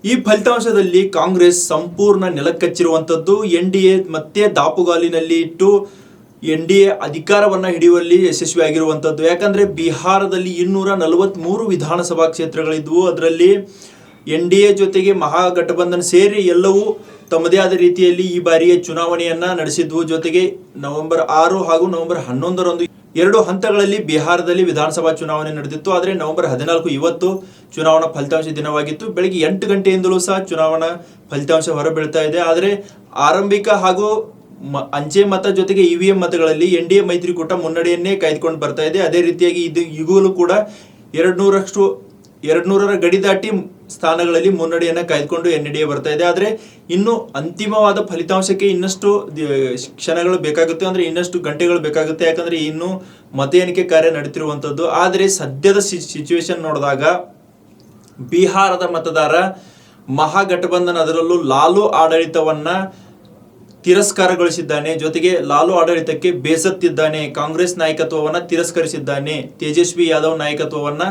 ಈ ಫಲಿತಾಂಶದಲ್ಲಿ ಕಾಂಗ್ರೆಸ್ ಸಂಪೂರ್ಣ ನೆಲಕ್ಕಚ್ಚಿರುವಂಥದ್ದು. NDA ಮತ್ತೆ ದಾಪುಗಾಲಿನಲ್ಲಿ ಇಟ್ಟು NDA ಅಧಿಕಾರವನ್ನು ಹಿಡಿಯುವಲ್ಲಿ ಯಶಸ್ವಿಯಾಗಿರುವಂಥದ್ದು. ಯಾಕಂದರೆ ಬಿಹಾರದಲ್ಲಿ 243 ವಿಧಾನಸಭಾ ಕ್ಷೇತ್ರಗಳಿದ್ವು. ಅದರಲ್ಲಿ NDA ಜೊತೆಗೆ ಮಹಾಗಠಬಂಧನ್ ಸೇರಿ ಎಲ್ಲವೂ ತಮ್ಮದೇ ಆದ ರೀತಿಯಲ್ಲಿ ಈ ಬಾರಿಯ ಚುನಾವಣೆಯನ್ನು ನಡೆಸಿದ್ವು. ಜೊತೆಗೆ ನವೆಂಬರ್ 6 ಹಾಗೂ ನವೆಂಬರ್ 11ರಂದು 2 ಹಂತಗಳಲ್ಲಿ ಬಿಹಾರದಲ್ಲಿ ವಿಧಾನಸಭಾ ಚುನಾವಣೆ ನಡೆದಿತ್ತು. ಆದರೆ ನವೆಂಬರ್ 14 ಇವತ್ತು ಚುನಾವಣಾ ಫಲಿತಾಂಶ ದಿನವಾಗಿತ್ತು. ಬೆಳಗ್ಗೆ 8 ಗಂಟೆಯಿಂದಲೂ ಸಹ ಚುನಾವಣಾ ಫಲಿತಾಂಶ ಹೊರಬೀಳ್ತಾ ಇದೆ. ಆದರೆ ಆರಂಭಿಕ ಹಾಗೂ ಅಂಚೆ ಮತ ಜೊತೆಗೆ EVM ಮತಗಳಲ್ಲಿ NDA ಮೈತ್ರಿಕೂಟ ಮುನ್ನಡೆಯನ್ನೇ ಕಾಯ್ದುಕೊಂಡು ಬರ್ತಾ ಇದೆ. ಅದೇ ರೀತಿಯಾಗಿ ಈಗಲೂ ಕೂಡ 200ರ ಗಡಿ ದಾಟಿ ಸ್ಥಾನಗಳಲ್ಲಿ ಮುನ್ನಡೆಯನ್ನು ಕಾಯ್ದುಕೊಂಡು NDA ಬರ್ತಾ ಇದೆ. ಆದರೆ ಇನ್ನು ಅಂತಿಮವಾದ ಫಲಿತಾಂಶಕ್ಕೆ ಇನ್ನಷ್ಟು ಕ್ಷಣಗಳು ಬೇಕಾಗುತ್ತೆ, ಅಂದರೆ ಇನ್ನಷ್ಟು ಗಂಟೆಗಳು ಬೇಕಾಗುತ್ತೆ. ಯಾಕಂದರೆ ಇನ್ನು ಮತ ಎಣಿಕೆ ಕಾರ್ಯ ನಡೀತಿರುವಂಥದ್ದು. ಆದರೆ ಸದ್ಯದ ಸಿಚುವೇಶನ್ ನೋಡಿದಾಗ ಬಿಹಾರದ ಮತದಾರ ಮಹಾಗಠಬಂಧನ್ ಅದರಲ್ಲೂ ಲಾಲು ಆಡಳಿತವನ್ನು ತಿರಸ್ಕಾರಗೊಳಿಸಿದ್ದಾನೆ. ಜೊತೆಗೆ ಲಾಲು ಆಡಳಿತಕ್ಕೆ ಬೇಸತ್ತಿದ್ದಾನೆ. ಕಾಂಗ್ರೆಸ್ ನಾಯಕತ್ವವನ್ನು ತಿರಸ್ಕರಿಸಿದ್ದಾನೆ. ತೇಜಸ್ವಿ ಯಾದವ್ ನಾಯಕತ್ವವನ್ನು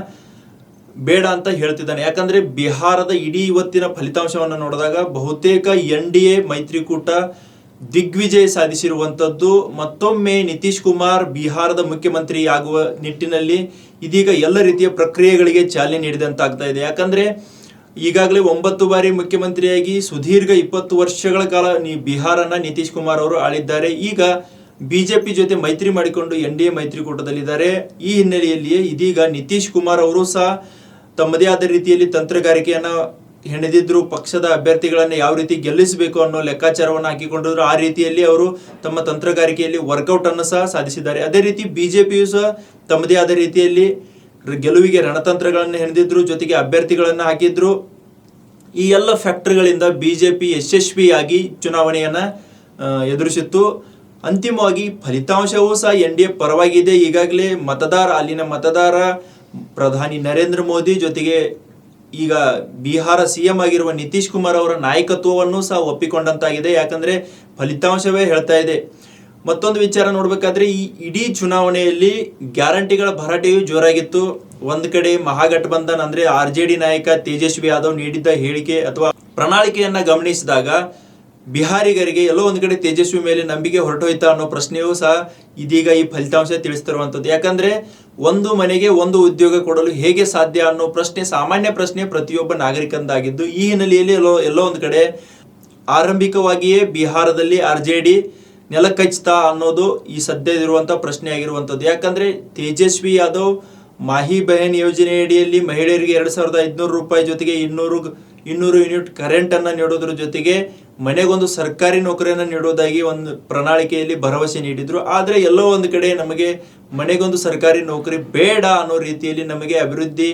ಬೇಡ ಅಂತ ಹೇಳ್ತಿದ್ದಾನೆ. ಯಾಕಂದರೆ ಬಿಹಾರದ ಇಡೀ ಇವತ್ತಿನ ಫಲಿತಾಂಶವನ್ನು ನೋಡಿದಾಗ ಬಹುತೇಕ NDA ಮೈತ್ರಿಕೂಟ ದಿಗ್ವಿಜಯ ಸಾಧಿಸಿರುವಂಥದ್ದು. ಮತ್ತೊಮ್ಮೆ ನಿತೀಶ್ ಕುಮಾರ್ ಬಿಹಾರದ ಮುಖ್ಯಮಂತ್ರಿ ಆಗುವ ನಿಟ್ಟಿನಲ್ಲಿ ಇದೀಗ ಎಲ್ಲ ರೀತಿಯ ಪ್ರಕ್ರಿಯೆಗಳಿಗೆ ಚಾಲನೆ ನೀಡಿದಂತಾಗ್ತಾ ಇದೆ. ಯಾಕಂದರೆ ಈಗಾಗಲೇ 9 ಬಾರಿ ಮುಖ್ಯಮಂತ್ರಿಯಾಗಿ ಸುದೀರ್ಘ 20 ವರ್ಷಗಳ ಕಾಲ ಬಿಹಾರನ ನಿತೀಶ್ ಕುಮಾರ್ ಅವರು ಆಳಿದ್ದಾರೆ. ಈಗ BJP ಜೊತೆ ಮೈತ್ರಿ ಮಾಡಿಕೊಂಡು NDA ಮೈತ್ರಿಕೂಟದಲ್ಲಿದ್ದಾರೆ. ಈ ಹಿನ್ನೆಲೆಯಲ್ಲಿಯೇ ಇದೀಗ ನಿತೀಶ್ ಕುಮಾರ್ ಅವರು ಸಹ ತಮ್ಮದೇ ಆದ ರೀತಿಯಲ್ಲಿ ತಂತ್ರಗಾರಿಕೆಯನ್ನು ಹೆಣೆದಿದ್ರು. ಪಕ್ಷದ ಅಭ್ಯರ್ಥಿಗಳನ್ನು ಯಾವ ರೀತಿ ಗೆಲ್ಲಿಸಬೇಕು ಅನ್ನೋ ಲೆಕ್ಕಾಚಾರವನ್ನು ಹಾಕಿಕೊಂಡಿದ್ರು. ಆ ರೀತಿಯಲ್ಲಿ ಅವರು ತಮ್ಮ ತಂತ್ರಗಾರಿಕೆಯಲ್ಲಿ ವರ್ಕೌಟ್ ಅನ್ನು ಸಹ ಸಾಧಿಸಿದ್ದಾರೆ. ಅದೇ ರೀತಿ BJPಯು ಸಹ ತಮ್ಮದೇ ಆದ ರೀತಿಯಲ್ಲಿ ಗೆಲುವಿಗೆ ರಣತಂತ್ರಗಳನ್ನು ಹೆಣೆದಿದ್ರು. ಜೊತೆಗೆ ಅಭ್ಯರ್ಥಿಗಳನ್ನು ಹಾಕಿದ್ರು. ಈ ಎಲ್ಲ ಫ್ಯಾಕ್ಟರ್ಗಳಿಂದ BJP ಯಶಸ್ವಿಯಾಗಿ ಚುನಾವಣೆಯನ್ನು ಎದುರಿಸಿತ್ತು. ಅಂತಿಮವಾಗಿ ಫಲಿತಾಂಶವೂ ಸಹ NDA ಪರವಾಗಿದೆ. ಈಗಾಗಲೇ ಅಲ್ಲಿನ ಮತದಾರ ಪ್ರಧಾನಿ ನರೇಂದ್ರ ಮೋದಿ ಜೊತೆಗೆ ಈಗ ಬಿಹಾರ CM ಆಗಿರುವ ನಿತೀಶ್ ಕುಮಾರ್ ಅವರ ನಾಯಕತ್ವವನ್ನು ಸಹ ಒಪ್ಪಿಕೊಂಡಂತಾಗಿದೆ. ಯಾಕಂದರೆ ಫಲಿತಾಂಶವೇ ಹೇಳ್ತಾ ಇದೆ. ಮತ್ತೊಂದು ವಿಚಾರ ನೋಡಬೇಕಾದ್ರೆ ಈ ಇಡೀ ಚುನಾವಣೆಯಲ್ಲಿ ಗ್ಯಾರಂಟಿಗಳ ಭರಾಟೆಯೂ ಜೋರಾಗಿತ್ತು. ಒಂದು ಕಡೆ ಮಹಾಗಠಬಂಧನ್ ಅಂದರೆ RJD ನಾಯಕ ತೇಜಸ್ವಿ ಯಾದವ್ ನೀಡಿದ್ದ ಹೇಳಿಕೆ ಅಥವಾ ಪ್ರಣಾಳಿಕೆಯನ್ನು ಗಮನಿಸಿದಾಗ ಬಿಹಾರಿಗರಿಗೆ ಎಲ್ಲೋ ಒಂದು ಕಡೆ ತೇಜಸ್ವಿ ಮೇಲೆ ನಂಬಿಕೆ ಹೊರಟೋಯ್ತಾ ಅನ್ನೋ ಪ್ರಶ್ನೆಯೂ ಸಹ ಇದೀಗ ಈ ಫಲಿತಾಂಶ ತಿಳಿಸ್ತಿರುವಂಥದ್ದು. ಯಾಕಂದರೆ ಒಂದು ಮನೆಗೆ ಒಂದು ಉದ್ಯೋಗ ಕೊಡಲು ಹೇಗೆ ಸಾಧ್ಯ ಅನ್ನೋ ಪ್ರಶ್ನೆ ಸಾಮಾನ್ಯ ಪ್ರಶ್ನೆ ಪ್ರತಿಯೊಬ್ಬ ನಾಗರಿಕಂದಾಗಿದ್ದು, ಈ ಹಿನ್ನೆಲೆಯಲ್ಲಿ ಎಲ್ಲೋ ಒಂದು ಕಡೆ ಆರಂಭಿಕವಾಗಿಯೇ ಬಿಹಾರದಲ್ಲಿ RJD ನೆಲಕಚ್ತಾ ಅನ್ನೋದು ಈ ಸದ್ಯದಿರುವಂಥ ಪ್ರಶ್ನೆ ಆಗಿರುವಂಥದ್ದು. ಯಾಕಂದರೆ ತೇಜಸ್ವಿ ಯಾದವ್ ಮಾಹಿ ಬೆಹನ್ ಯೋಜನೆಯಡಿಯಲ್ಲಿ ಮಹಿಳೆಯರಿಗೆ 2500 ರೂಪಾಯಿ ಜೊತೆಗೆ 200 ಯೂನಿಟ್ ಕರೆಂಟನ್ನು ನೀಡೋದ್ರ ಜೊತೆಗೆ ಮನೆಗೊಂದು ಸರ್ಕಾರಿ ನೌಕರಿಯನ್ನು ನೀಡೋದಾಗಿ ಒಂದು ಪ್ರಣಾಳಿಕೆಯಲ್ಲಿ ಭರವಸೆ ನೀಡಿದ್ರು. ಆದರೆ ಎಲ್ಲೋ ಒಂದು ಕಡೆ ನಮಗೆ ಮನೆಗೊಂದು ಸರ್ಕಾರಿ ನೌಕರಿ ಬೇಡ ಅನ್ನೋ ರೀತಿಯಲ್ಲಿ ನಮಗೆ ಅಭಿವೃದ್ಧಿ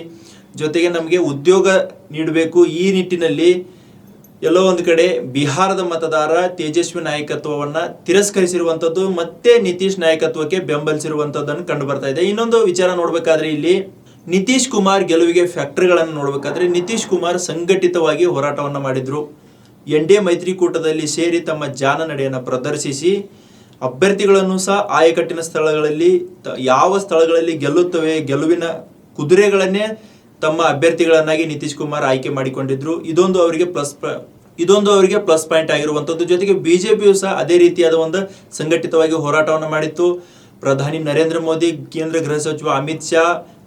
ಜೊತೆಗೆ ನಮಗೆ ಉದ್ಯೋಗ ನೀಡಬೇಕು. ಈ ನಿಟ್ಟಿನಲ್ಲಿ ಎಲ್ಲೋ ಒಂದು ಕಡೆ ಬಿಹಾರದ ಮತದಾರ ತೇಜಸ್ವಿ ನಾಯಕತ್ವವನ್ನು ತಿರಸ್ಕರಿಸಿರುವಂಥದ್ದು, ಮತ್ತೆ ನಿತೀಶ್ ನಾಯಕತ್ವಕ್ಕೆ ಬೆಂಬಲಿಸಿರುವಂಥದ್ದನ್ನು ಕಂಡು ಬರ್ತಾ ಇದೆ. ಇನ್ನೊಂದು ವಿಚಾರ ನೋಡಬೇಕಾದ್ರೆ ಇಲ್ಲಿ ನಿತೀಶ್ ಕುಮಾರ್ ಗೆಲುವಿಗೆ ಫ್ಯಾಕ್ಟರ್ಗಳನ್ನು ನೋಡಬೇಕಾದ್ರೆ ನಿತೀಶ್ ಕುಮಾರ್ ಸಂಘಟಿತವಾಗಿ ಹೋರಾಟವನ್ನು ಮಾಡಿದರು. NDA ಮೈತ್ರಿಕೂಟದಲ್ಲಿ ಸೇರಿ ತಮ್ಮ ಜಾನ ನಡೆಯನ್ನು ಪ್ರದರ್ಶಿಸಿ ಅಭ್ಯರ್ಥಿಗಳನ್ನು ಸಹ ಆಯಕಟ್ಟಿನ ಸ್ಥಳಗಳಲ್ಲಿ ಯಾವ ಸ್ಥಳಗಳಲ್ಲಿ ಗೆಲ್ಲುತ್ತವೆ ಗೆಲುವಿನ ಕುದುರೆಗಳನ್ನೇ ತಮ್ಮ ಅಭ್ಯರ್ಥಿಗಳನ್ನಾಗಿ ನಿತೀಶ್ ಕುಮಾರ್ ಆಯ್ಕೆ ಮಾಡಿಕೊಂಡಿದ್ರು. ಇದೊಂದು ಅವರಿಗೆ ಪ್ಲಸ್ ಪಾಯಿಂಟ್ ಆಗಿರುವಂಥದ್ದು. ಜೊತೆಗೆ BJPಯು ಸಹ ಅದೇ ರೀತಿಯಾದ ಒಂದು ಸಂಘಟಿತವಾಗಿ ಹೋರಾಟವನ್ನು ಮಾಡಿತ್ತು. ಪ್ರಧಾನಿ ನರೇಂದ್ರ ಮೋದಿ, ಕೇಂದ್ರ ಗೃಹ ಸಚಿವ ಅಮಿತ್ ಶಾ,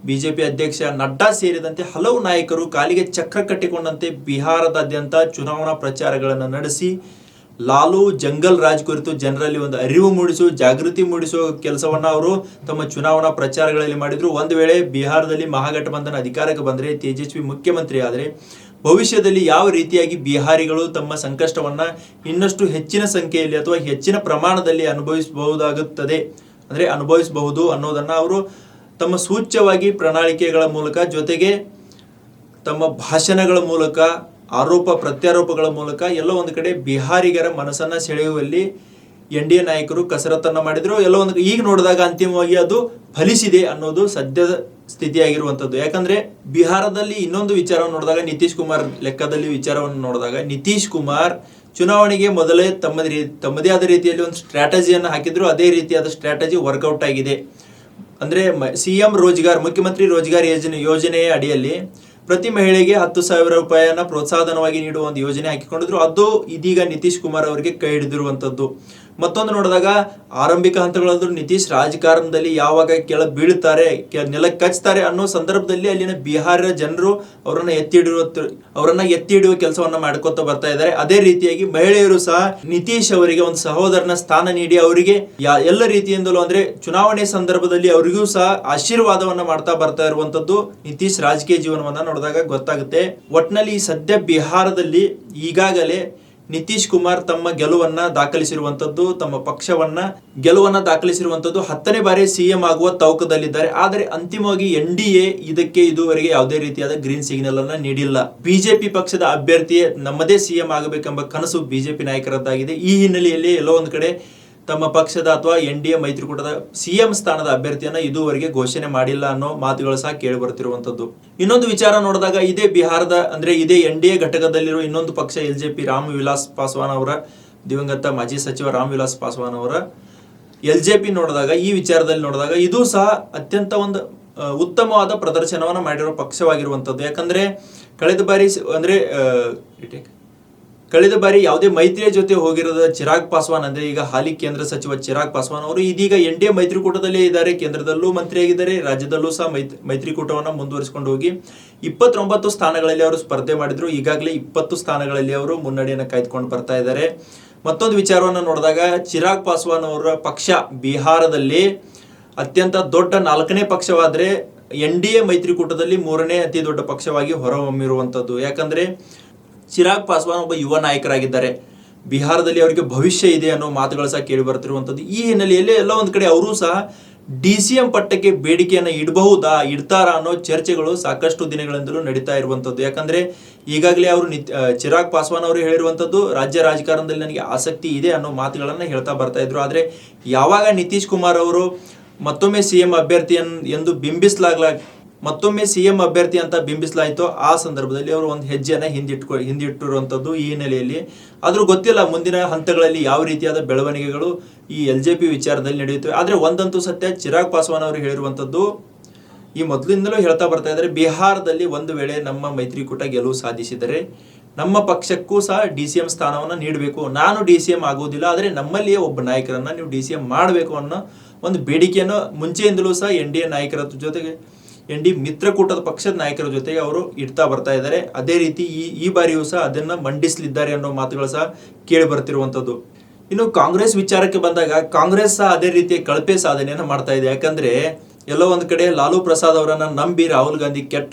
BJP ಅಧ್ಯಕ್ಷ ನಡ್ಡಾ ಸೇರಿದಂತೆ ಹಲವು ನಾಯಕರು ಕಾಲಿಗೆ ಚಕ್ರ ಕಟ್ಟಿಕೊಂಡಂತೆ ಬಿಹಾರದಾದ್ಯಂತ ಚುನಾವಣಾ ಪ್ರಚಾರಗಳನ್ನು ನಡೆಸಿ ಲಾಲು ಜಂಗಲ್ ರಾಜ್ ಕುರಿತು ಜನರಲ್ಲಿ ಒಂದು ಅರಿವು ಮೂಡಿಸುವ ಜಾಗೃತಿ ಮೂಡಿಸುವ ಕೆಲಸವನ್ನು ಅವರು ತಮ್ಮ ಚುನಾವಣಾ ಪ್ರಚಾರಗಳಲ್ಲಿ ಮಾಡಿದರು. ಒಂದು ವೇಳೆ ಬಿಹಾರದಲ್ಲಿ ಮಹಾಗಠಬಂಧನ್ ಅಧಿಕಾರಕ್ಕೆ ಬಂದರೆ, ತೇಜಸ್ವಿ ಮುಖ್ಯಮಂತ್ರಿ ಆದರೆ ಭವಿಷ್ಯದಲ್ಲಿ ಯಾವ ರೀತಿಯಾಗಿ ಬಿಹಾರಿಗಳು ತಮ್ಮ ಸಂಕಷ್ಟವನ್ನು ಇನ್ನಷ್ಟು ಹೆಚ್ಚಿನ ಸಂಖ್ಯೆಯಲ್ಲಿ ಅಥವಾ ಹೆಚ್ಚಿನ ಪ್ರಮಾಣದಲ್ಲಿ ಅನುಭವಿಸಬಹುದು ಅನ್ನೋದನ್ನು ಅವರು ತಮ್ಮ ಸೂಚ್ಯವಾಗಿ ಪ್ರಣಾಳಿಕೆಗಳ ಮೂಲಕ ಜೊತೆಗೆ ತಮ್ಮ ಭಾಷಣಗಳ ಮೂಲಕ ಆರೋಪ ಪ್ರತ್ಯಾರೋಪಗಳ ಮೂಲಕ ಎಲ್ಲೋ ಒಂದು ಕಡೆ ಬಿಹಾರಿಗರ ಮನಸ್ಸನ್ನು ಸೆಳೆಯುವಲ್ಲಿ NDA ನಾಯಕರು ಕಸರತ್ತನ್ನು ಮಾಡಿದರು. ಎಲ್ಲೋ ಒಂದು ಈಗ ನೋಡಿದಾಗ ಅಂತಿಮವಾಗಿ ಅದು ಫಲಿಸಿದೆ ಅನ್ನೋದು ಸದ್ಯದ ಸ್ಥಿತಿಯಾಗಿರುವಂಥದ್ದು. ಯಾಕಂದರೆ ಬಿಹಾರದಲ್ಲಿ ಇನ್ನೊಂದು ವಿಚಾರವನ್ನು ನೋಡಿದಾಗ ನಿತೀಶ್ ಕುಮಾರ್ ಲೆಕ್ಕದಲ್ಲಿ ವಿಚಾರವನ್ನು ನೋಡಿದಾಗ ನಿತೀಶ್ ಕುಮಾರ್ ಚುನಾವಣೆಗೆ ಮೊದಲೇ ತಮ್ಮದೇ ಆದ ರೀತಿಯಲ್ಲಿ ಒಂದು ಸ್ಟ್ರಾಟಜಿಯನ್ನು ಹಾಕಿದ್ರು. ಅದೇ ರೀತಿಯಾದ ಸ್ಟ್ರಾಟಜಿ ವರ್ಕೌಟ್ ಆಗಿದೆ. ಅಂದರೆ CM ರೋಜ್ಗಾರ್ ಮುಖ್ಯಮಂತ್ರಿ ರೋಜ್ಗಾರ್ ಯೋಜನೆಯ ಅಡಿಯಲ್ಲಿ ಪ್ರತಿ ಮಹಿಳೆಗೆ 10,000 ರೂಪಾಯಿಯನ್ನ ಪ್ರೋತ್ಸಾಹಧನವಾಗಿ ನೀಡುವ ಒಂದು ಯೋಜನೆ ಹಾಕಿಕೊಂಡಿದ್ರು. ಅದು ಇದೀಗ ನಿತೀಶ್ ಕುಮಾರ್ ಅವರಿಗೆ ಕೈ ಹಿಡಿದಿರುವಂತದ್ದು. ಮತ್ತೊಂದು ನೋಡಿದಾಗ ಆರಂಭಿಕ ಹಂತಗಳಾದ್ರೂ ನಿತೀಶ್ ರಾಜಕಾರಣದಲ್ಲಿ ಯಾವಾಗ ಕೆಳ ಬೀಳ್ತಾರೆ, ನೆಲಕ್ಕೆ ಕಚ್ತಾರೆ ಅನ್ನೋ ಸಂದರ್ಭದಲ್ಲಿ ಅಲ್ಲಿನ ಬಿಹಾರ ಜನರು ಅವರನ್ನ ಎತ್ತಿ ಹಿಡಿಯುವ ಕೆಲಸವನ್ನ ಮಾಡ್ಕೊತ ಬರ್ತಾ ಇದ್ದಾರೆ. ಅದೇ ರೀತಿಯಾಗಿ ಮಹಿಳೆಯರು ಸಹ ನಿತೀಶ್ ಅವರಿಗೆ ಒಂದು ಸಹೋದರನ ಸ್ಥಾನ ನೀಡಿ ಅವರಿಗೆ ಎಲ್ಲ ರೀತಿಯಿಂದಲೂ ಅಂದ್ರೆ ಚುನಾವಣೆ ಸಂದರ್ಭದಲ್ಲಿ ಅವರಿಗೂ ಸಹ ಆಶೀರ್ವಾದವನ್ನ ಮಾಡ್ತಾ ಬರ್ತಾ ಇರುವಂತದ್ದು ನಿತೀಶ್ ರಾಜಕೀಯ ಜೀವನವನ್ನ ನೋಡಿದಾಗ ಗೊತ್ತಾಗುತ್ತೆ. ಒಟ್ನಲ್ಲಿ ಸದ್ಯ ಬಿಹಾರದಲ್ಲಿ ಈಗಾಗಲೇ ನಿತೀಶ್ ಕುಮಾರ್ ತಮ್ಮ ಗೆಲುವನ್ನ ದಾಖಲಿಸಿರುವಂತದ್ದು, ತಮ್ಮ ಪಕ್ಷವನ್ನ ಗೆಲುವನ್ನ ದಾಖಲಿಸಿರುವಂತದ್ದು, 10ನೇ ಬಾರಿ ಸಿಎಂ ಆಗುವ ತವಕದಲ್ಲಿದ್ದಾರೆ. ಆದರೆ ಅಂತಿಮವಾಗಿ NDA ಇದಕ್ಕೆ ಇದುವರೆಗೆ ಯಾವುದೇ ರೀತಿಯಾದ ಗ್ರೀನ್ ಸಿಗ್ನಲ್ ಅನ್ನ ನೀಡಿಲ್ಲ. ಬಿಜೆಪಿ ಪಕ್ಷದ ಅಭ್ಯರ್ಥಿಯೇ ನಮ್ಮದೇ ಸಿಎಂ ಆಗಬೇಕೆಂಬ ಕನಸು ಬಿಜೆಪಿ ನಾಯಕರದ್ದಾಗಿದೆ. ಈ ಹಿನ್ನೆಲೆಯಲ್ಲಿ ಎಲ್ಲೋ ಒಂದು ಕಡೆ ತಮ್ಮ ಪಕ್ಷದ ಅಥವಾ NDA ಮೈತ್ರಿಕೂಟದ ಸಿಎಂ ಸ್ಥಾನದ ಅಭ್ಯರ್ಥಿಯನ್ನ ಇದುವರೆಗೆ ಘೋಷಣೆ ಮಾಡಿಲ್ಲ ಅನ್ನೋ ಮಾತುಗಳು ಸಹ ಕೇಳಿ ಬರ್ತಿರುವಂತದ್ದು. ಇನ್ನೊಂದು ವಿಚಾರ ನೋಡಿದಾಗ ಇದೇ ಬಿಹಾರದ ಅಂದ್ರೆ ಇದೇ NDA ಘಟಕದಲ್ಲಿರುವ ಇನ್ನೊಂದು ಪಕ್ಷ LJP, ರಾಮ್ ವಿಲಾಸ್ ಪಾಸ್ವಾನ್ ಅವರ ದಿವಂಗತ ಮಾಜಿ ಸಚಿವ ರಾಮ್ ವಿಲಾಸ್ ಪಾಸ್ವಾನ್ ಅವರ LJP ನೋಡಿದಾಗ ಈ ವಿಚಾರದಲ್ಲಿ ನೋಡಿದಾಗ ಇದು ಸಹ ಅತ್ಯಂತ ಒಂದು ಉತ್ತಮವಾದ ಪ್ರದರ್ಶನವನ್ನು ಮಾಡಿರೋ ಪಕ್ಷವಾಗಿರುವಂತದ್ದು. ಯಾಕಂದ್ರೆ ಕಳೆದ ಬಾರಿ ಯಾವುದೇ ಮೈತ್ರಿಯ ಜೊತೆ ಹೋಗಿರೋದ ಚಿರಾಗ್ ಪಾಸ್ವಾನ್ ಅಂದ್ರೆ ಈಗ ಹಾಲಿ ಕೇಂದ್ರ ಸಚಿವ ಚಿರಾಗ್ ಪಾಸ್ವಾನ್ ಅವರು ಇದೀಗ NDA ಮೈತ್ರಿಕೂಟದಲ್ಲೇ ಇದ್ದಾರೆ. ಕೇಂದ್ರದಲ್ಲೂ ಮಂತ್ರಿಯಾಗಿದ್ದಾರೆ, ರಾಜ್ಯದಲ್ಲೂ ಸಹ ಮೈತ್ರಿಕೂಟವನ್ನ ಮುಂದುವರಿಸಿಕೊಂಡು ಹೋಗಿ 29 ಸ್ಥಾನಗಳಲ್ಲಿ ಅವರು ಸ್ಪರ್ಧೆ ಮಾಡಿದ್ರು. ಈಗಾಗಲೇ 20 ಸ್ಥಾನಗಳಲ್ಲಿ ಅವರು ಮುನ್ನಡೆಯನ್ನು ಕಾಯ್ದುಕೊಂಡು ಬರ್ತಾ ಇದ್ದಾರೆ. ಮತ್ತೊಂದು ವಿಚಾರವನ್ನು ನೋಡಿದಾಗ ಚಿರಾಗ್ ಪಾಸ್ವಾನ್ ಅವರ ಪಕ್ಷ ಬಿಹಾರದಲ್ಲಿ ಅತ್ಯಂತ ದೊಡ್ಡ 4ನೇ ಪಕ್ಷವಾದ್ರೆ NDA ಮೈತ್ರಿಕೂಟದಲ್ಲಿ 3ನೇ ಅತಿ ದೊಡ್ಡ ಪಕ್ಷವಾಗಿ ಹೊರಹೊಮ್ಮಿರುವಂತದ್ದು. ಯಾಕಂದ್ರೆ ಚಿರಾಗ್ ಪಾಸ್ವಾನ್ ಒಬ್ಬ ಯುವ ನಾಯಕರಾಗಿದ್ದಾರೆ. ಬಿಹಾರದಲ್ಲಿ ಅವರಿಗೆ ಭವಿಷ್ಯ ಇದೆ ಅನ್ನೋ ಮಾತುಗಳು ಸಹ ಕೇಳಿ ಬರ್ತಿರುವಂತದ್ದು. ಈ ಹಿನ್ನೆಲೆಯಲ್ಲಿ ಎಲ್ಲ ಒಂದ್ ಕಡೆ ಅವರು ಸಹ DCM ಪಟ್ಟಕ್ಕೆ ಬೇಡಿಕೆಯನ್ನು ಇಡ್ತಾರಾ ಅನ್ನೋ ಚರ್ಚೆಗಳು ಸಾಕಷ್ಟು ದಿನಗಳಿಂದಲೂ ನಡೀತಾ ಇರುವಂತದ್ದು. ಯಾಕಂದ್ರೆ ಈಗಾಗಲೇ ಅವರು ಚಿರಾಗ್ ಪಾಸ್ವಾನ್ ಅವರು ಹೇಳಿರುವಂತದ್ದು ರಾಜ್ಯ ರಾಜಕಾರಣದಲ್ಲಿ ನನಗೆ ಆಸಕ್ತಿ ಇದೆ ಅನ್ನೋ ಮಾತುಗಳನ್ನ ಹೇಳ್ತಾ ಬರ್ತಾ ಇದ್ರು. ಆದ್ರೆ ಯಾವಾಗ ನಿತೀಶ್ ಕುಮಾರ್ ಅವರು ಮತ್ತೊಮ್ಮೆ ಸಿಎಂ ಅಭ್ಯರ್ಥಿ ಅಂತ ಬಿಂಬಿಸಲಾಯಿತೋ ಆ ಸಂದರ್ಭದಲ್ಲಿ ಅವರು ಒಂದು ಹೆಜ್ಜೆಯನ್ನ ಹಿಂದಿಟ್ಟಿರುವಂತದ್ದು. ಈ ಹಿನ್ನೆಲೆಯಲ್ಲಿ ಆದ್ರೂ ಗೊತ್ತಿಲ್ಲ ಮುಂದಿನ ಹಂತಗಳಲ್ಲಿ ಯಾವ ರೀತಿಯಾದ ಬೆಳವಣಿಗೆಗಳು ಈ LJP ವಿಚಾರದಲ್ಲಿ ನಡೆಯುತ್ತವೆ. ಆದ್ರೆ ಒಂದಂತೂ ಸತ್ಯ, ಚಿರಾಗ್ ಪಾಸ್ವಾನ್ ಅವರು ಹೇಳಿರುವಂತದ್ದು ಈ ಮೊದಲಿಂದಲೂ ಹೇಳ್ತಾ ಬರ್ತಾ ಇದ್ದಾರೆ, ಬಿಹಾರದಲ್ಲಿ ಒಂದು ವೇಳೆ ನಮ್ಮ ಮೈತ್ರಿಕೂಟ ಗೆಲುವು ಸಾಧಿಸಿದರೆ ನಮ್ಮ ಪಕ್ಷಕ್ಕೂ ಸಹ DCM ಸ್ಥಾನವನ್ನ ನೀಡಬೇಕು. ನಾನು DCM ಆಗುವುದಿಲ್ಲ, ಆದ್ರೆ ನಮ್ಮಲ್ಲಿಯೇ ಒಬ್ಬ ನಾಯಕರನ್ನ ನೀವು DCM ಮಾಡಬೇಕು ಅನ್ನೋ ಒಂದು ಬೇಡಿಕೆಯನ್ನು ಮುಂಚೆಯಿಂದಲೂ ಸಹ NDA ನಾಯಕರ ಜೊತೆಗೆ NDA ಮಿತ್ರಕೂಟದ ಪಕ್ಷದ ನಾಯಕರ ಜೊತೆಗೆ ಅವರು ಇಡ್ತಾ ಬರ್ತಾ ಇದ್ದಾರೆ. ಅದೇ ರೀತಿ ಈ ಬಾರಿಯೂ ಸಹ ಅದನ್ನ ಮಂಡಿಸಲಿದ್ದಾರೆ ಅನ್ನೋ ಮಾತುಗಳು ಸಹ ಕೇಳಿ ಬರ್ತಿರುವಂತದ್ದು. ಇನ್ನು ಕಾಂಗ್ರೆಸ್ ವಿಚಾರಕ್ಕೆ ಬಂದಾಗ ಕಾಂಗ್ರೆಸ್ ಸಹ ಅದೇ ರೀತಿಯ ಕಳಪೆ ಸಾಧನೆಯನ್ನು ಮಾಡ್ತಾ ಇದೆ. ಯಾಕಂದ್ರೆ ಎಲ್ಲೋ ಒಂದ್ ಕಡೆ ಲಾಲೂ ಪ್ರಸಾದ್ ಅವರನ್ನ ನಂಬಿ ರಾಹುಲ್ ಗಾಂಧಿ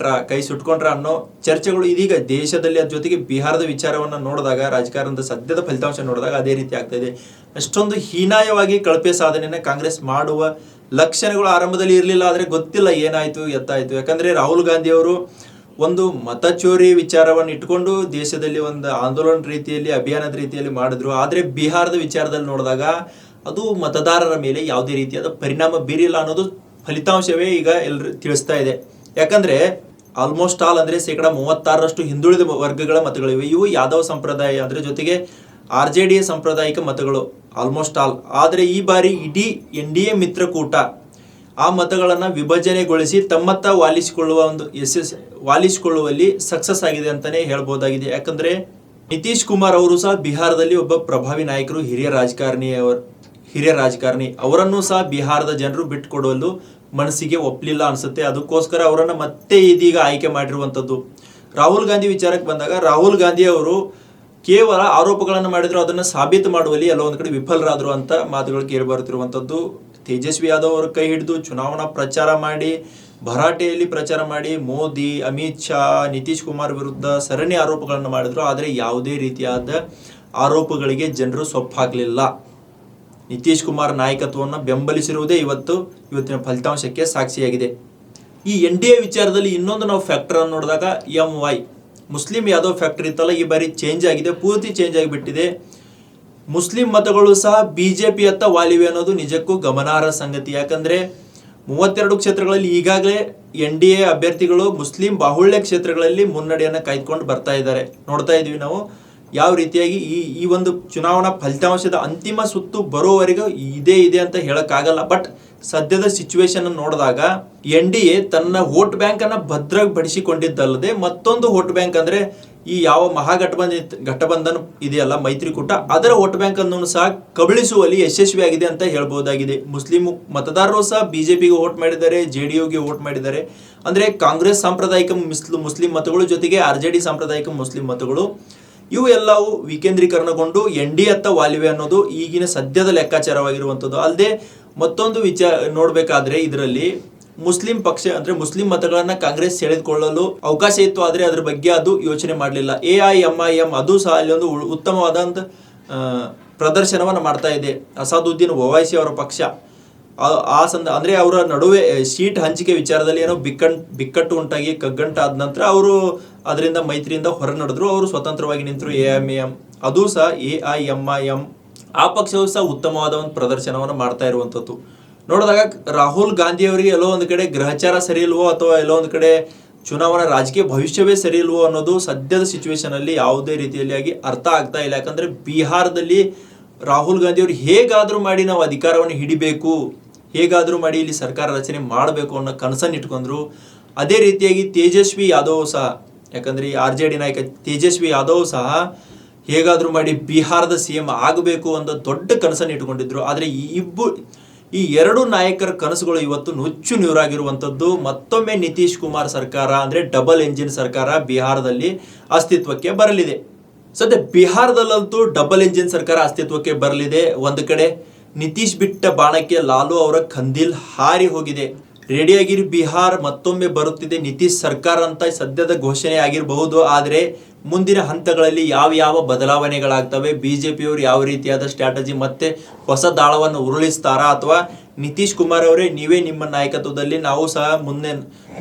ಕೈ ಸುಟ್ಕೊಂಡ್ರ ಅನ್ನೋ ಚರ್ಚೆಗಳು ಇದೀಗ ದೇಶದಲ್ಲಿ, ಅದ್ರ ಜೊತೆಗೆ ಬಿಹಾರದ ವಿಚಾರವನ್ನ ನೋಡಿದಾಗ, ರಾಜಕಾರಣದ ಸದ್ಯದ ಫಲಿತಾಂಶ ನೋಡಿದಾಗ ಅದೇ ರೀತಿ ಆಗ್ತಾ ಇದೆ. ಅಷ್ಟೊಂದು ಹೀನಾಯವಾಗಿ ಕಳಪೆ ಸಾಧನೆಯನ್ನ ಕಾಂಗ್ರೆಸ್ ಮಾಡುವ ಲಕ್ಷಣಗಳು ಆರಂಭದಲ್ಲಿ ಇರಲಿಲ್ಲ. ಆದ್ರೆ ಗೊತ್ತಿಲ್ಲ ಏನಾಯ್ತು ಎತ್ತಾಯ್ತು. ಯಾಕಂದ್ರೆ ರಾಹುಲ್ ಗಾಂಧಿ ಅವರು ಒಂದು ಮತಚೋರಿ ವಿಚಾರವನ್ನು ಇಟ್ಕೊಂಡು ದೇಶದಲ್ಲಿ ಒಂದು ಆಂದೋಲನ ರೀತಿಯಲ್ಲಿ, ಅಭಿಯಾನದ ರೀತಿಯಲ್ಲಿ ಮಾಡಿದ್ರು. ಆದ್ರೆ ಬಿಹಾರದ ವಿಚಾರದಲ್ಲಿ ನೋಡಿದಾಗ ಅದು ಮತದಾರರ ಮೇಲೆ ಯಾವುದೇ ರೀತಿಯಾದ ಪರಿಣಾಮ ಬೀರಿಲ್ಲ ಅನ್ನೋದು ಫಲಿತಾಂಶವೇ ಈಗ ಎಲ್ಲರೂ ತಿಳಿಸ್ತಾ ಇದೆ. ಯಾಕಂದ್ರೆ ಆಲ್ಮೋಸ್ಟ್ ಆಲ್ ಅಂದ್ರೆ 36% ಹಿಂದುಳಿದ ವರ್ಗಗಳ ಮತಗಳಿವೆ. ಇವು ಯಾದವ್ ಸಂಪ್ರದಾಯ ಅದ್ರ ಜೊತೆಗೆ RJD ಸಾಂಪ್ರದಾಯಿಕ ಮತಗಳು ಆಲ್ಮೋಸ್ಟ್ ಆಲ್. ಆದ್ರೆ ಈ ಬಾರಿ ಇಡೀ NDA ಮಿತ್ರಕೂಟ ಆ ಮತಗಳನ್ನ ವಿಭಜನೆಗೊಳಿಸಿ ತಮ್ಮತ್ತ ವಾಲಿಸಿಕೊಳ್ಳುವಲ್ಲಿ ಸಕ್ಸಸ್ ಆಗಿದೆ ಅಂತಾನೆ ಹೇಳ್ಬೋದಾಗಿದೆ. ಯಾಕಂದ್ರೆ ನಿತೀಶ್ ಕುಮಾರ್ ಅವರು ಸಹ ಬಿಹಾರದಲ್ಲಿ ಒಬ್ಬ ಪ್ರಭಾವಿ ನಾಯಕರು, ಹಿರಿಯ ರಾಜಕಾರಣಿ. ಅವರನ್ನು ಸಹ ಬಿಹಾರದ ಜನರು ಬಿಟ್ಟುಕೊಡಲು ಮನಸ್ಸಿಗೆ ಒಪ್ಪಲಿಲ್ಲ ಅನ್ಸುತ್ತೆ. ಅದಕ್ಕೋಸ್ಕರ ಅವರನ್ನ ಮತ್ತೆ ಇದೀಗ ಆಯ್ಕೆ ಮಾಡಿರುವಂತದ್ದು. ರಾಹುಲ್ ಗಾಂಧಿ ವಿಚಾರಕ್ಕೆ ಬಂದಾಗ ರಾಹುಲ್ ಗಾಂಧಿ ಅವರು ಕೇವಲ ಆರೋಪಗಳನ್ನು ಮಾಡಿದ್ರು, ಅದನ್ನ ಸಾಬೀತು ಮಾಡುವಲ್ಲಿ ಎಲ್ಲ ಒಂದ್ ಕಡೆ ವಿಫಲರಾದ್ರು ಅಂತ ಮಾತುಗಳು ಕೇಳಿ ಬರುತ್ತಿರುವಂತದ್ದು. ತೇಜಸ್ವಿ ಯಾದವ್ ಅವರು ಕೈ ಹಿಡಿದು ಚುನಾವಣಾ ಪ್ರಚಾರ ಮಾಡಿ, ಭರಾಟೆಯಲ್ಲಿ ಪ್ರಚಾರ ಮಾಡಿ ಮೋದಿ, ಅಮಿತ್ ಶಾ, ನಿತೀಶ್ ಕುಮಾರ್ ವಿರುದ್ಧ ಸರಣಿ ಆರೋಪಗಳನ್ನು ಮಾಡಿದ್ರು. ಆದರೆ ಯಾವುದೇ ರೀತಿಯಾದ ಆರೋಪಗಳಿಗೆ ಜನರು ಸೊಪ್ಪು ಹಾಕಲಿಲ್ಲ. ನಿತೀಶ್ ಕುಮಾರ್ ನಾಯಕತ್ವವನ್ನು ಬೆಂಬಲಿಸಿರುವುದೇ ಇವತ್ತಿನ ಫಲಿತಾಂಶಕ್ಕೆ ಸಾಕ್ಷಿಯಾಗಿದೆ. ಈ NDA ವಿಚಾರದಲ್ಲಿ ಇನ್ನೊಂದು ನಾವು ಫ್ಯಾಕ್ಟರ್ ಅನ್ನು ನೋಡಿದಾಗ MY ಮುಸ್ಲಿಂ ಯಾದವ್ ಫ್ಯಾಕ್ಟರ್ ಇತ್ತಲ್ಲ, ಈ ಬಾರಿ ಚೇಂಜ್ ಆಗಿದೆ, ಪೂರ್ತಿ ಚೇಂಜ್ ಆಗಿಬಿಟ್ಟಿದೆ. ಮುಸ್ಲಿಂ ಮತಗಳು ಸಹ BJP ಅತ್ತ ವಾಲಿವೆ ಅನ್ನೋದು ನಿಜಕ್ಕೂ ಗಮನಾರ್ಹ ಸಂಗತಿ. ಯಾಕಂದ್ರೆ 32 ಕ್ಷೇತ್ರಗಳಲ್ಲಿ ಈಗಾಗಲೇ NDA ಅಭ್ಯರ್ಥಿಗಳು ಮುಸ್ಲಿಂ ಬಾಹುಳ್ಯ ಕ್ಷೇತ್ರಗಳಲ್ಲಿ ಮುನ್ನಡೆಯನ್ನು ಕಾಯ್ದುಕೊಂಡು ಬರ್ತಾ ಇದ್ದಾರೆ. ನೋಡ್ತಾ ಇದೀವಿ ನಾವು ಯಾವ ರೀತಿಯಾಗಿ ಈ ಒಂದು ಚುನಾವಣಾ ಫಲಿತಾಂಶದ ಅಂತಿಮ ಸುತ್ತು ಬರೋವರೆಗೂ ಇದೇ ಅಂತ ಹೇಳಕ್ಕಾಗಲ್ಲ. ಬಟ್ ಸದ್ಯದ ಸಿಚುವೇಶನ್ ನೋಡಿದಾಗ NDA ತನ್ನ ವೋಟ್ ಬ್ಯಾಂಕ್ ಅನ್ನ ಭದ್ರಪಡಿಸಿಕೊಂಡಿದ್ದಲ್ಲದೆ ಮತ್ತೊಂದು ವೋಟ್ ಬ್ಯಾಂಕ್ ಅಂದ್ರೆ ಈ ಯಾವ ಘಟಬಂಧನ ಇದೆಯಲ್ಲ ಮೈತ್ರಿಕೂಟ, ಅದರ ವೋಟ್ ಬ್ಯಾಂಕ್ ಅನ್ನು ಸಹ ಕಬಳಿಸುವಲ್ಲಿ ಯಶಸ್ವಿಯಾಗಿದೆ ಅಂತ ಹೇಳ್ಬಹುದಾಗಿದೆ. ಮುಸ್ಲಿಂ ಮತದಾರರು ಸಹ ಬಿಜೆಪಿಗೆ ವೋಟ್ ಮಾಡಿದ್ದಾರೆ, JDUಗೆ ವೋಟ್ ಮಾಡಿದ್ದಾರೆ. ಅಂದ್ರೆ ಕಾಂಗ್ರೆಸ್ ಸಾಂಪ್ರದಾಯಿಕ ಮುಸ್ಲಿಂ ಮತಗಳು ಜೊತೆಗೆ RJD ಸಾಂಪ್ರದಾಯಿಕ ಮುಸ್ಲಿಂ ಮತಗಳು ಇವು ಎಲ್ಲವೂ ವಿಕೇಂದ್ರೀಕರಣಗೊಂಡು NDA ಅತ್ತ ವಾಲಿವೆ ಅನ್ನೋದು ಈಗಿನ ಸದ್ಯದ ಲೆಕ್ಕಾಚಾರವಾಗಿರುವಂಥದ್ದು. ಅಲ್ಲದೆ ಮತ್ತೊಂದು ನೋಡ್ಬೇಕಾದ್ರೆ ಇದರಲ್ಲಿ ಮುಸ್ಲಿಂ ಪಕ್ಷ ಅಂದ್ರೆ ಮುಸ್ಲಿಂ ಮತಗಳನ್ನ ಕಾಂಗ್ರೆಸ್ ಸೆಳೆದುಕೊಳ್ಳಲು ಅವಕಾಶ ಇತ್ತು, ಆದ್ರೆ ಅದ್ರ ಬಗ್ಗೆ ಅದು ಯೋಚನೆ ಮಾಡಲಿಲ್ಲ. AIMIM ಅದು ಸಹ ಅಲ್ಲಿ ಒಂದು ಉತ್ತಮವಾದಂತ ಪ್ರದರ್ಶನವನ್ನು ಮಾಡ್ತಾ ಇದೆ. ಅಸಾದುದ್ದೀನ್ ಒವೈಸಿ ಅವರ ಪಕ್ಷ ಅಂದ್ರೆ ಅವರ ನಡುವೆ ಸೀಟ್ ಹಂಚಿಕೆ ವಿಚಾರದಲ್ಲಿ ಏನೋ ಬಿಕ್ಕಟ್ಟು ಉಂಟಾಗಿ ಕಗ್ಗಂಟಾದ ನಂತರ ಅವರು ಅದರಿಂದ ಮೈತ್ರಿಯಿಂದ ಹೊರ ನಡೆದ್ರು. ಅವರು ಸ್ವತಂತ್ರವಾಗಿ ನಿಂತರು. AIMIM ಅದು ಸಹ AIMIM ಆ ಪಕ್ಷವು ಸಹ ಉತ್ತಮವಾದ ಒಂದು ಪ್ರದರ್ಶನವನ್ನು ಮಾಡ್ತಾ ಇರುವಂಥದ್ದು. ನೋಡಿದಾಗ ರಾಹುಲ್ ಗಾಂಧಿ ಅವರಿಗೆ ಎಲ್ಲೋ ಒಂದು ಕಡೆ ಗ್ರಹಚಾರ ಸರಿ ಇಲ್ವೋ ಅಥವಾ ಎಲ್ಲೋ ಒಂದು ಕಡೆ ಚುನಾವಣಾ ರಾಜಕೀಯ ಭವಿಷ್ಯವೇ ಸರಿ ಇಲ್ವೋ ಅನ್ನೋದು ಸದ್ಯದ ಸಿಚುವೇಶನ್ ಅಲ್ಲಿ ಯಾವುದೇ ರೀತಿಯಲ್ಲಿ ಅರ್ಥ ಆಗ್ತಾ ಇಲ್ಲ. ಯಾಕಂದ್ರೆ ಬಿಹಾರದಲ್ಲಿ ರಾಹುಲ್ ಗಾಂಧಿ ಅವರು ಹೇಗಾದ್ರೂ ಮಾಡಿ ನಾವು ಅಧಿಕಾರವನ್ನು ಹಿಡಿಬೇಕು, ಹೇಗಾದ್ರೂ ಮಾಡಿ ಇಲ್ಲಿ ಸರ್ಕಾರ ರಚನೆ ಮಾಡಬೇಕು ಅನ್ನೋ ಕನಸನ್ನು ಇಟ್ಕೊಂಡ್ರು. ಅದೇ ರೀತಿಯಾಗಿ ತೇಜಸ್ವಿ ಯಾದವ್ ಸಹ, ಯಾಕಂದ್ರೆ ಈ RJD ನಾಯಕ ತೇಜಸ್ವಿ ಯಾದವ್ ಸಹ ಹೇಗಾದ್ರೂ ಮಾಡಿ ಬಿಹಾರದ CM ಆಗಬೇಕು ಅಂತ ದೊಡ್ಡ ಕನಸನ್ನು ಇಟ್ಕೊಂಡಿದ್ರು. ಆದ್ರೆ ಈ ಎರಡು ನಾಯಕರ ಕನಸುಗಳು ಇವತ್ತು ನುಚ್ಚು ನೂರಾಗಿರುವಂಥದ್ದು. ಮತ್ತೊಮ್ಮೆ ನಿತೀಶ್ ಕುಮಾರ್ ಸರ್ಕಾರ ಅಂದ್ರೆ ಡಬಲ್ ಎಂಜಿನ್ ಸರ್ಕಾರ ಬಿಹಾರದಲ್ಲಿ ಅಸ್ತಿತ್ವಕ್ಕೆ ಬರಲಿದೆ. ಸದ್ಯ ಬಿಹಾರದಲ್ಲಂತೂ ಡಬಲ್ ಎಂಜಿನ್ ಸರ್ಕಾರ ಅಸ್ತಿತ್ವಕ್ಕೆ ಬರಲಿದೆ. ಒಂದು ಕಡೆ ನಿತೀಶ್ ಬಿಟ್ಟ ಬಾಣಕ್ಕೆ ಲಾಲು ಅವರ ಖಂದಿಲ್ ಹಾರಿ ಹೋಗಿದೆ. ರೆಡಿಯಾಗಿರಿ, ಬಿಹಾರ್ ಮತ್ತೊಮ್ಮೆ ಬರುತ್ತಿದೆ ನಿತೀಶ್ ಸರ್ಕಾರ ಅಂತ ಸದ್ಯದ ಘೋಷಣೆ ಆಗಿರಬಹುದು. ಆದರೆ ಮುಂದಿನ ಹಂತಗಳಲ್ಲಿ ಯಾವ ಬದಲಾವಣೆಗಳಾಗ್ತವೆ, ಬಿಜೆಪಿಯವರು ಯಾವ ರೀತಿಯಾದ ಸ್ಟ್ರಾಟಜಿ ಮತ್ತೆ ಹೊಸ ದಾಳವನ್ನು ಉರುಳಿಸ್ತಾರಾ, ಅಥವಾ ನಿತೀಶ್ ಕುಮಾರ್ ಅವರೇ ನೀವೇ ನಿಮ್ಮ ನಾಯಕತ್ವದಲ್ಲಿ ನಾವು ಸಹ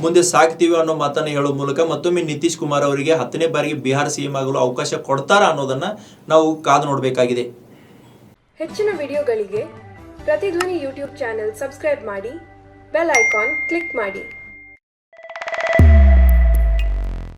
ಮುಂದೆ ಸಾಕ್ತೀವಿ ಅನ್ನೋ ಮಾತನ್ನು ಹೇಳುವ ಮೂಲಕ ಮತ್ತೊಮ್ಮೆ ನಿತೀಶ್ ಕುಮಾರ್ ಅವರಿಗೆ 10ನೇ ಬಾರಿಗೆ ಬಿಹಾರ CM ಆಗಲು ಅವಕಾಶ ಕೊಡ್ತಾರಾ ಅನ್ನೋದನ್ನ ನಾವು ಕಾದು ನೋಡಬೇಕಾಗಿದೆ. ಹೆಚ್ಚಿನ ವಿಡಿಯೋಗಳಿಗೆ ಪ್ರತಿಧ್ವನಿ ಯೂಟ್ಯೂಬ್ ಚಾನೆಲ್ ಸಬ್ಸ್ಕ್ರೈಬ್ ಮಾಡಿ, ಬೆಲ್ ಐಕಾನ್ ಕ್ಲಿಕ್ ಮಾಡಿ.